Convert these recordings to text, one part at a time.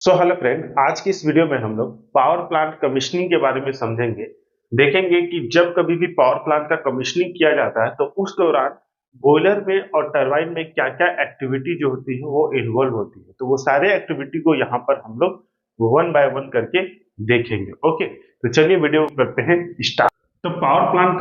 Hello friend, आज की इस वीडियो में हम लोग पावर प्लांट कमीशनिंग के बारे में समझेंगे। देखेंगे कि जब कभी भी पावर प्लांट का कमीशनिंग किया जाता है तो उस दौरान बॉयलर में और टरबाइन में क्या-क्या एक्टिविटी जो होती है वो इन्वॉल्व होती है। तो वो सारे एक्टिविटी को यहाँ पर हम लोग वन बाय वन करके देखेंगे। ओके, तो चलिए वीडियो करते हैं स्टार्ट। तो पावर प्लांट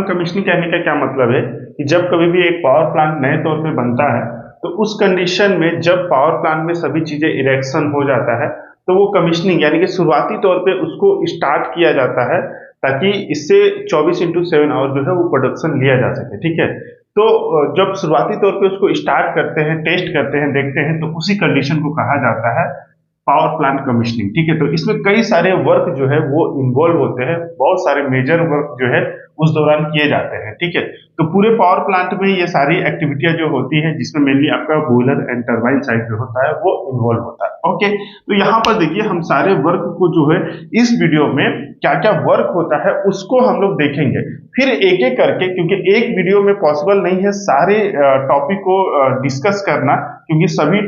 कमीशनिंग कहने का क्या मतलब है कि जब कभी भी एक पावर प्लांट नए तौर पे बनता है तो उस कंडीशन में जब पावर प्लांट में सभी चीजें इरेक्शन हो जाता है तो वो कमीशनिंग यानी कि शुरुआती तौर पे उसको स्टार्ट किया जाता है ताकि इससे 24/7 आवर जो है वो प्रोडक्शन लिया जा सके। ठीक है, तो जब शुरुआती तौर पे उसको स्टार्ट करते हैं, टेस्ट करते हैं, देखते हैं, तो उसी कंडीशन को कहा जाता है पावर प्लांट कमीशनिंग। ठीक है, तो इसमें कई सारे वर्क जो है वो इन्वॉल्व होते हैं, बहुत सारे मेजर वर्क जो है उस दौरान किए जाते हैं। ठीक है, तो पूरे पावर प्लांट में ये सारी एक्टिविटियां जो होती है जिसमें मेनली आपका बॉयलर एंड टरबाइन साइड जो होता है वो इन्वॉल्व होता है। ओके, तो यहाँ पर देखिए हम सारे वर्क को जो है इस वीडियो में क्या क्या वर्क होता है उसको हम लोग देखेंगे, फिर एक एक करके, क्योंकि एक वीडियो में पॉसिबल नहीं है सारे टॉपिक को डिस्कस करना, क्योंकि सभी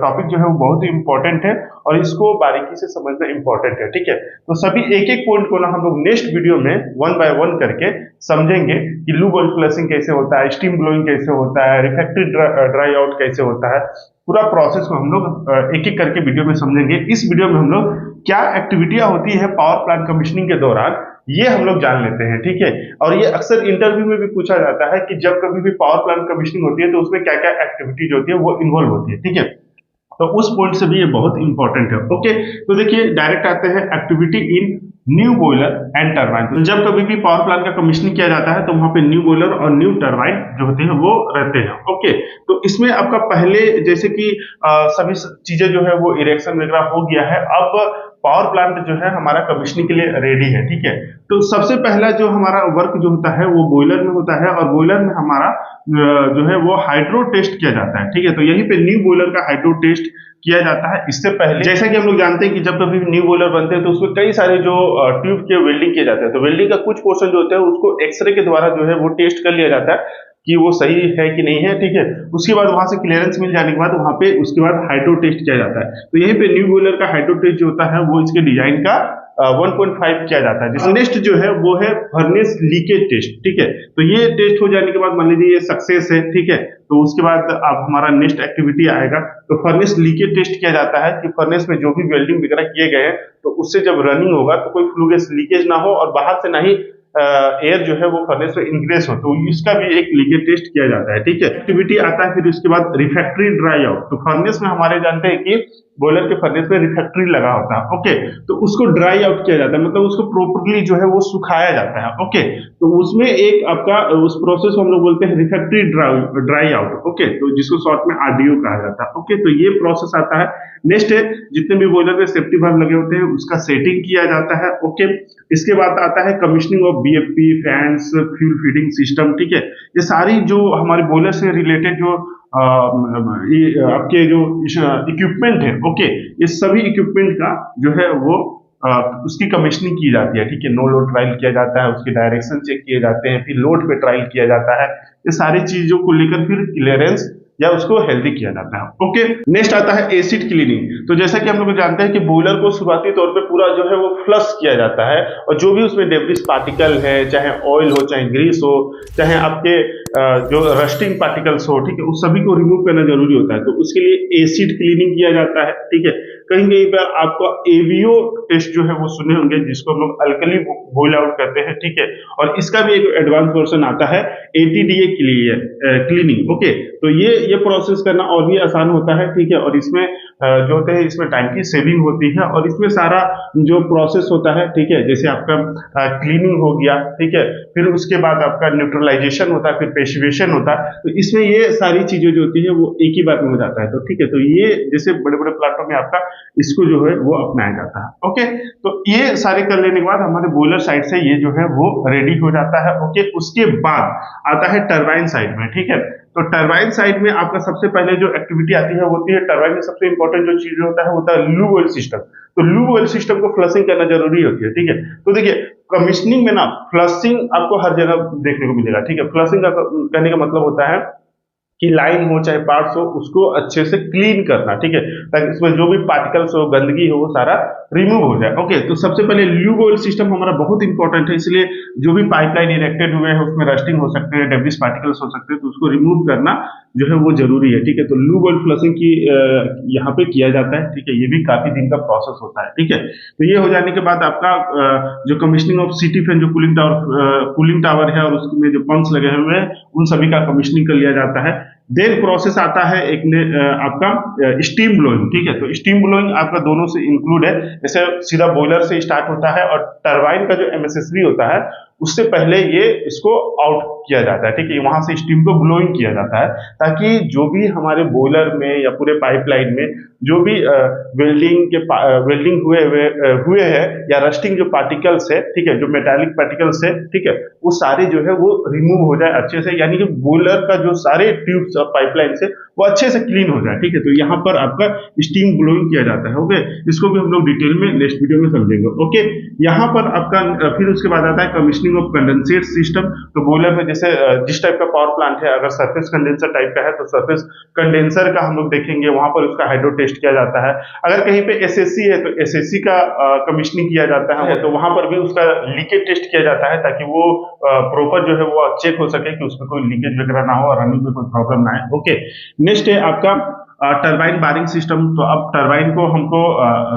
टॉपिक जो है वो बहुत ही इंपॉर्टेंट है और इसको बारीकी से समझना इंपॉर्टेंट है। ठीक है, तो सभी एक एक पॉइंट को ना हम लोग नेक्स्ट वीडियो में वन बाय वन करके समझेंगे कि लूब ऑयल फ्लशिंग कैसे होता है, स्टीम ब्लोइंग कैसे होता है, रिफ्रैक्टरी ड्राई आउट कैसे होता है। पूरा प्रोसेस को हम लोग एक एक करके वीडियो में समझेंगे। इस वीडियो में हम लोग क्या एक्टिविटियां होती है पावर प्लांट कमीशनिंग के दौरान ये हम लोग जान लेते हैं। ठीक है, और ये अक्सर इंटरव्यू में भी पूछा जाता है कि जब कभी भी पावर प्लांट कमीशनिंग होती है तो उसमें क्या क्या एक्टिविटीज होती है वो इन्वॉल्व होती है। ठीक है, तो उस पॉइंट से भी ये बहुत इंपॉर्टेंट है। ओके, तो देखिए डायरेक्ट आते हैं activity in new boiler and turbine. तो जब कभी भी पावर प्लांट का कमीशनिंग किया जाता है तो वहां पे न्यू बॉयलर और न्यू टरबाइन जो होते हैं वो रहते हैं। ओके, तो इसमें आपका पहले जैसे कि सभी चीजें जो है वो इरेक्शन वगैरह हो गया है, अब पावर प्लांट जो है हमारा कमीशनिंग के लिए रेडी है। ठीक है, तो सबसे पहला जो हमारा वर्क जो होता है वो बॉयलर में होता है और बॉयलर में हमारा जो है वो हाइड्रो टेस्ट किया जाता है। ठीक है, तो यहीं पे न्यू बॉयलर का हाइड्रो टेस्ट किया जाता है। इससे पहले जैसा कि हम लोग जानते हैं कि जब कभी न्यू बॉयलर बनते हैं तो उसमें कई सारे जो ट्यूब के वेल्डिंग किए जाते हैं, तो वेल्डिंग का कुछ पोर्शन जो होता है उसको एक्सरे के द्वारा जो है वो टेस्ट कर लिया जाता है कि वो सही है कि नहीं है। ठीक है, उसके बाद वहां से क्लियरेंस मिल जाने के बाद वहां पे उसके बाद हाइड्रो टेस्ट किया जाता है। तो यहीं पे न्यू बॉयलर का हाइड्रो टेस्ट जो होता है वो इसके डिजाइन का 1.5 किया जाता है। जिसमें नेक्स्ट जो है वो है फर्नेस लीकेज टेस्ट। ठीक है, तो ये टेस्ट हो जाने के बाद मान लीजिए ये सक्सेस है। ठीक है, तो उसके बाद अब हमारा नेक्स्ट एक्टिविटी आएगा, तो फर्नेस लीकेज टेस्ट किया जाता है कि फर्नेस में जो भी वेल्डिंग वगैरह किए गए हैं तो उससे जब रनिंग होगा तो कोई फ्लू गैस लीकेज ना हो और बाहर से ना ही एयर जो है वो फर्नेस में इंग्रेस हो, तो इसका भी एक लीकेज टेस्ट किया जाता है। ठीक है, एक्टिविटी आता है फिर उसके बाद रिफैक्ट्री ड्राई आउट। तो फर्नेस में हमारे जानते हैं कि बॉयलर के फर्नेस में रिफैक्ट्री लगा होता है। ओके, तो उसको ड्राई आउट किया जाता है, मतलब उसको प्रॉपर्ली जो है वो सुखाया जाता है। ओके, तो उसमें एक आपका उस प्रोसेस को हम लोग बोलते हैं रिफैक्ट्री ड्राई आउट। ओके, तो जिसको शॉर्ट में आरडीओ कहा जाता है। ओके, तो ये प्रोसेस आता है। नेक्स्ट है जितने भी बॉयलर में सेफ्टी वाल्व लगे होते हैं उसका सेटिंग किया जाता है। ओके, इसके बाद आता है commissioning of BFP, fans, fuel feeding system. ठीक है, ये सारी जो हमारे बॉयलर से रिलेटेड जो ये आपके जो इक्विपमेंट है, ओके, ये सभी इक्विपमेंट का जो है वो उसकी कमीशनिंग की जाती है। ठीक है, नो लोड ट्रायल किया जाता है, उसके डायरेक्शन चेक किए जाते हैं, फिर लोड पे ट्रायल किया जाता है। ये सारी चीजों को लेकर फिर क्लियरेंस या उसको हेल्दी किया जाता है। ओके, नेक्स्ट आता है एसिड क्लीनिंग। तो जैसा कि हम लोग जानते हैं कि बॉयलर को शुरुआती तौर पे पूरा जो है वो फ्लश किया जाता है और जो भी उसमें डेब्रिस पार्टिकल है, चाहे ऑयल हो, चाहे ग्रीस हो, चाहे आपके जो रस्टिंग पार्टिकल्स हो, ठीक है, उस सभी को रिमूव करना जरूरी होता है। तो उसके लिए एसिड क्लीनिंग किया जाता है। ठीक है, कहीं कहीं पर आपको एवीओ टेस्ट जो है वो सुने होंगे जिसको हम लोग अल्कली बॉयल आउट करते हैं। ठीक है, और इसका भी एक एडवांस वर्जन आता है एटीडीए क्लीनिंग। ओके, तो ये प्रोसेस करना और भी आसान होता है। ठीक है, और इसमें जो होते हैं इसमें टाइम की सेविंग होती है और इसमें सारा जो प्रोसेस होता है, ठीक है, जैसे आपका क्लीनिंग हो गया, ठीक है, फिर उसके बाद आपका न्यूट्रलाइजेशन होता है, फिर पेशिवेशन होता है, तो इसमें ये सारी चीजें जो होती है वो एक ही बार में हो जाता है। तो ठीक है, तो ये जैसे बड़े बड़े प्लांटों में आपका इसको जो है वो अपनाया जाता है। ओके, तो ये सारे कर लेने के बाद हमारे बॉयलर साइड से ये जो है वो रेडी हो जाता है। ओके, उसके बाद आता है टरबाइन साइड में। ठीक है, तो टरबाइन साइड में आपका सबसे पहले जो एक्टिविटी आती है वो होती है, टरबाइन में सबसे इंपॉर्टेंट जो चीज होता है वो होता है लूब ऑयल सिस्टम। तो लूब ऑयल सिस्टम को फ्लशिंग करना जरूरी होती है। ठीक है, तो देखिए कमीशनिंग में ना फ्लशिंग आपको हर जगह देखने को मिलेगा। ठीक है, फ्लशिंग का कहने का मतलब होता है कि लाइन हो चाहे पार्ट्स हो, उसको अच्छे से क्लीन करना, ठीक है, ताकि उसमें जो भी पार्टिकल्स हो, गंदगी हो, वो सारा रिमूव हो जाए। ओके, तो सबसे पहले ल्यूब ऑयल सिस्टम हमारा बहुत इंपॉर्टेंट है, इसलिए जो भी पाइपलाइन इरेक्टेड हुए हैं उसमें रस्टिंग हो सकते हैं, डेब्रिस पार्टिकल्स हो सकते हैं, तो उसको रिमूव करना जो है वो जरूरी है, ठीक है। तो ल्यूब ऑयल फ्लशिंग की यहाँ पे किया जाता है, ठीक है, ये भी काफी दिन का प्रोसेस होता है, ठीक है। तो ये हो जाने के बाद आपका जो कमीशनिंग ऑफ सिटी फैन, जो कूलिंग टावर है और उसमें जो पंप्स लगे हुए हैं, उन सभी का कमीशनिंग कर लिया जाता है। देन प्रोसेस आता है एक आपका स्टीम ब्लोइंग, ठीक है। तो स्टीम ब्लोइंग आपका दोनों से इंक्लूड है, जैसे सीधा बॉयलर से स्टार्ट होता है और टरबाइन का जो एमएसएसबी होता है उससे पहले ये इसको आउट किया जाता है, ठीक है, वहां से स्टीम को ब्लोइंग किया जाता है, ताकि जो भी हमारे बॉयलर में या पूरे पाइपलाइन में जो भी वेल्डिंग हुए हैं या रस्टिंग जो पार्टिकल्स है, ठीक है, जो मेटालिक पार्टिकल्स है, ठीक है, वो सारे जो है वो रिमूव हो जाए अच्छे से, यानी कि बॉयलर का जो सारे ट्यूब्स और पाइपलाइन से वो अच्छे से क्लीन हो जाए, ठीक है। तो यहाँ पर आपका स्टीम ब्लोइंग किया जाता है। ओके, इसको भी हम लोग डिटेल में नेक्स्ट वीडियो में समझेंगे। ओके, यहाँ पर आपका फिर उसके बाद आता है कमीशनिंग ऑफ कंडेंसेट सिस्टम। तो बॉयलर में जैसे जिस टाइप का पावर प्लांट है, अगर सरफेस कंडेंसर टाइप का है तो सरफेस कंडेंसर का हम लोग देखेंगे, वहां पर उसका हाइड्रो टेस्ट किया जाता है। अगर कहीं पे एसएससी है तो एसएससी का कमीशनिंग किया जाता है, तो वहां पर भी उसका लीकेज टेस्ट किया जाता है, ताकि वो प्रॉपर जो है वो चेक हो सके कि उसमें कोई लीकेज वगैरह ना हो और रनिंग में कोई प्रॉब्लम ना आए। ओके, नेक्स्ट है आपका टरबाइन बारिंग सिस्टम। तो अब टरबाइन को हमको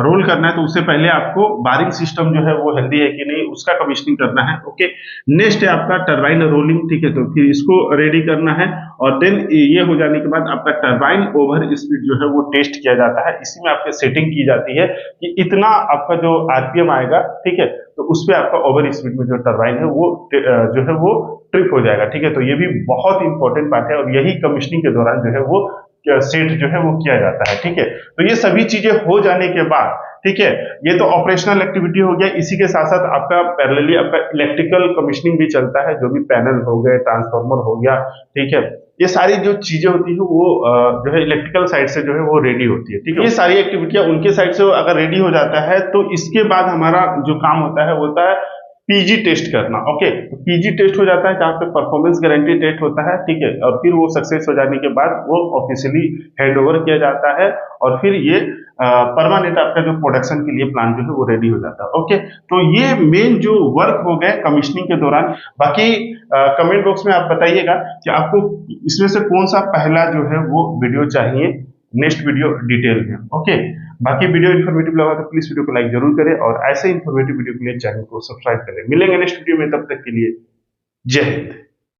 रोल करना है, तो उससे पहले आपको बारिंग सिस्टम जो है वो हेल्दी है कि नहीं उसका कमीशनिंग करना है। ओके, नेक्स्ट है आपका टरबाइन रोलिंग, ठीक है, तो फिर इसको रेडी करना है और देन ये हो जाने के बाद आपका टरबाइन ओवर स्पीड जो है वो टेस्ट किया जाता है। इसी में आपकी सेटिंग की जाती है कि इतना आपका जो आरपीएम आएगा, ठीक है, तो उस पर आपका ओवर स्पीड में जो टरबाइन है वो जो है वो ट्रिप हो जाएगा, ठीक है। तो ये भी बहुत इंपॉर्टेंट पार्ट है और यही कमीशनिंग के दौरान जो है वो सेट जो है वो किया जाता है, ठीक है। तो ये सभी चीजें हो जाने के बाद, ठीक है, ये तो ऑपरेशनल एक्टिविटी हो गया। इसी के साथ साथ आपका पैरेलली आपका इलेक्ट्रिकल कमीशनिंग भी चलता है, जो भी पैनल हो गए, ट्रांसफार्मर हो गया, ठीक है, ये सारी जो चीजें होती है वो जो है इलेक्ट्रिकल साइड से जो है वो रेडी होती है, ठीक है। ये सारी एक्टिविटियां उनके साइड से अगर रेडी हो जाता है तो इसके बाद हमारा जो काम होता है वो होता है पीजी टेस्ट करना। ओके, तो पीजी टेस्ट हो जाता है जहां पे परफॉर्मेंस गारंटी टेस्ट होता है, ठीक है, और फिर वो सक्सेस हो जाने के बाद वो ऑफिशियली हैंड ओवर किया जाता है और फिर ये परमानेंट आपका जो प्रोडक्शन के लिए प्लान जो है वो रेडी हो जाता है। ओके, तो ये मेन जो वर्क हो गए कमीशनिंग के दौरान। बाकी कमेंट बॉक्स में आप बताइएगा कि आपको इसमें से कौन सा पहला जो है वो वीडियो चाहिए, नेक्स्ट वीडियो डिटेल में। ओके, बाकी वीडियो इन्फॉर्मेटिव लगा तो प्लीज वीडियो को लाइक जरूर करें और ऐसे इन्फॉर्मेटिव वीडियो के लिए चैनल को सब्सक्राइब करें। मिलेंगे नेक्स्ट वीडियो में, तब तक के लिए जय हिंद।